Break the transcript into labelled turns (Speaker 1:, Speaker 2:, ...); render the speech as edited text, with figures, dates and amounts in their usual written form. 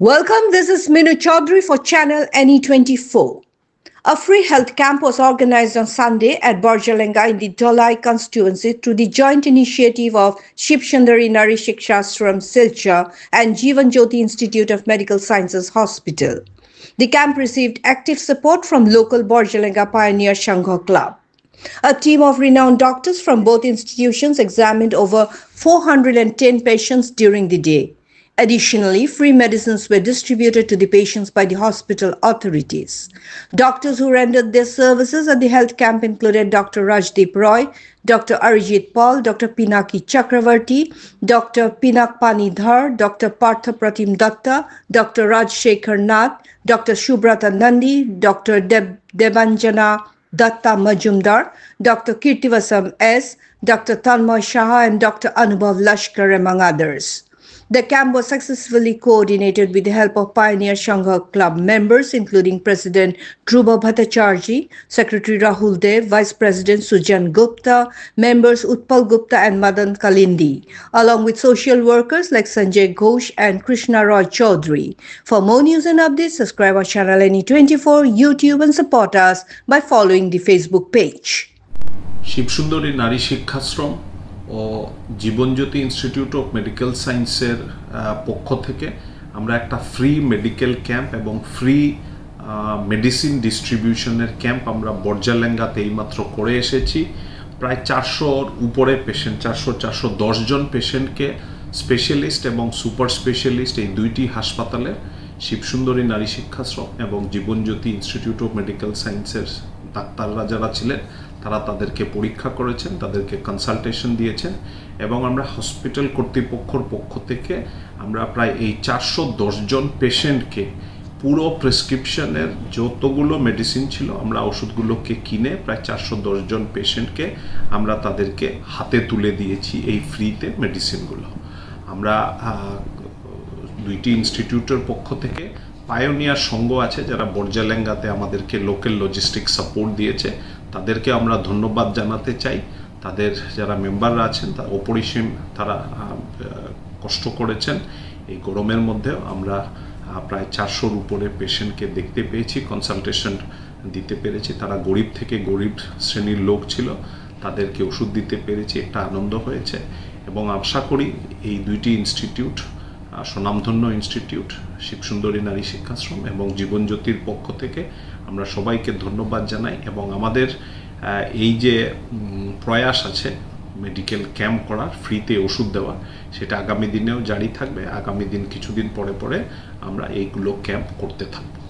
Speaker 1: Welcome, this is Minu Chaudhary for Channel NE24. A free health camp was organized on Sunday at Borjalenga in the Dholai constituency through the joint initiative of Shiv Sundari Nari Shikshashram Silchar and Jeevan Jyoti Institute of Medical Sciences Hospital. The camp received active support from local Borjalenga Pioneer Sangha Club. A team of renowned doctors from both institutions examined over 410 patients during the day. Additionally, free medicines were distributed to the patients by the hospital authorities. Doctors who rendered their services at the health camp included Dr. Rajdeep Roy, Dr. Arijit Paul, Dr. Pinaki Chakravarti, Dr. Pinak Panidhar, Dr. Partha Pratim Datta, Dr. Rajshekhar Nath, Dr. Shubrata Nandi, Dr. Debanjana Datta Majumdar, Dr. Kirtivasam S., Dr. Tanmoy Shah, and Dr. Anubhav Lashkar, among others. The camp was successfully coordinated with the help of Pioneer Sangha Club members, including President Dhruva Bhattacharjee, Secretary Rahul Dev, Vice President Sujan Gupta, members Utpal Gupta and Madan Kalindi, along with social workers like Sanjay Ghosh and Krishna Roy Chaudhary. For more news and updates, subscribe our channel NE24, YouTube, and support us by following the Facebook page.
Speaker 2: Shiv Sundari Nari Shikshashram ও Jibanjyoti institute of medical সায়েন্সের পক্ষ থেকে আমরা একটা free medical camp এবং free medicine ডিস্ট্রিবিউশনের camp আমরা বর্জালেঙ্গাতে এইমাত্র করে এসেছি। প্রায় 400-র উপরে পেশেন্ট, 410 জন পেশেন্টকে স্পেশালিস্ট এবং সুপার স্পেশালিস্ট এই দুইটি হাসপাতালের শিব সুন্দরী নারী শিক্ষাশ্রম এবং জীবনজ্যোতি ইনস্টিটিউট অফ মেডিকেল সায়েন্সের ডাক্তাররা যারা ছিলেন তারা তাদেরকে পরীক্ষা করেছেন, তাদেরকে কনসালটেশন দিয়েছেন এবং আমরা হসপিটাল কর্তৃপক্ষের পক্ষ থেকে আমরা প্রায় এই 410 জন পেশেন্টকে পুরো প্রেসক্রিপশনের যতগুলো মেডিসিন ছিল আমরা ওষুধগুলোকে কিনে প্রায় 410 জন পেশেন্টকে আমরা তাদেরকে হাতে তুলে দিয়েছি এই ফ্রিতে মেডিসিনগুলো। আমরা দুইটি ইনস্টিটিউটের পক্ষ থেকে পায়োনিয়ার সংঘ আছে যারা বর্জালেঙ্গাতে আমাদেরকে লোকাল লজিস্টিক সাপোর্ট দিয়েছে, তাদেরকে আমরা ধন্যবাদ জানাতে চাই। তাদের যারা মেম্বাররা আছেন তারা অপরিসীম তারা কষ্ট করেছেন। এই গরমের মধ্যে আমরা প্রায় 400-র উপরে পেশেন্টকে দেখতে পেয়েছি, কনসালটেশন দিতে পেরেছি। তারা গরিব থেকে গরিব শ্রেণীর লোক ছিল, তাদেরকে ওষুধ দিতে পেরেছি, একটা আনন্দ হয়েছে এবং আশা করি এই দুইটি ইনস্টিটিউট, স্বনামধন্য ইনস্টিটিউট শিব সুন্দরী নারী শিক্ষাশ্রম এবং জীবনজ্যোতির পক্ষ থেকে আমরা সবাইকে ধন্যবাদ জানাই এবং আমাদের এই যে প্রয়াস আছে মেডিকেল ক্যাম্প করার, ফ্রিতে ওষুধ দেওয়া, সেটা আগামী দিনেও জারি থাকবে। আগামী দিন কিছুদিন পরে আমরা এইগুলো ক্যাম্প করতে থাকবো।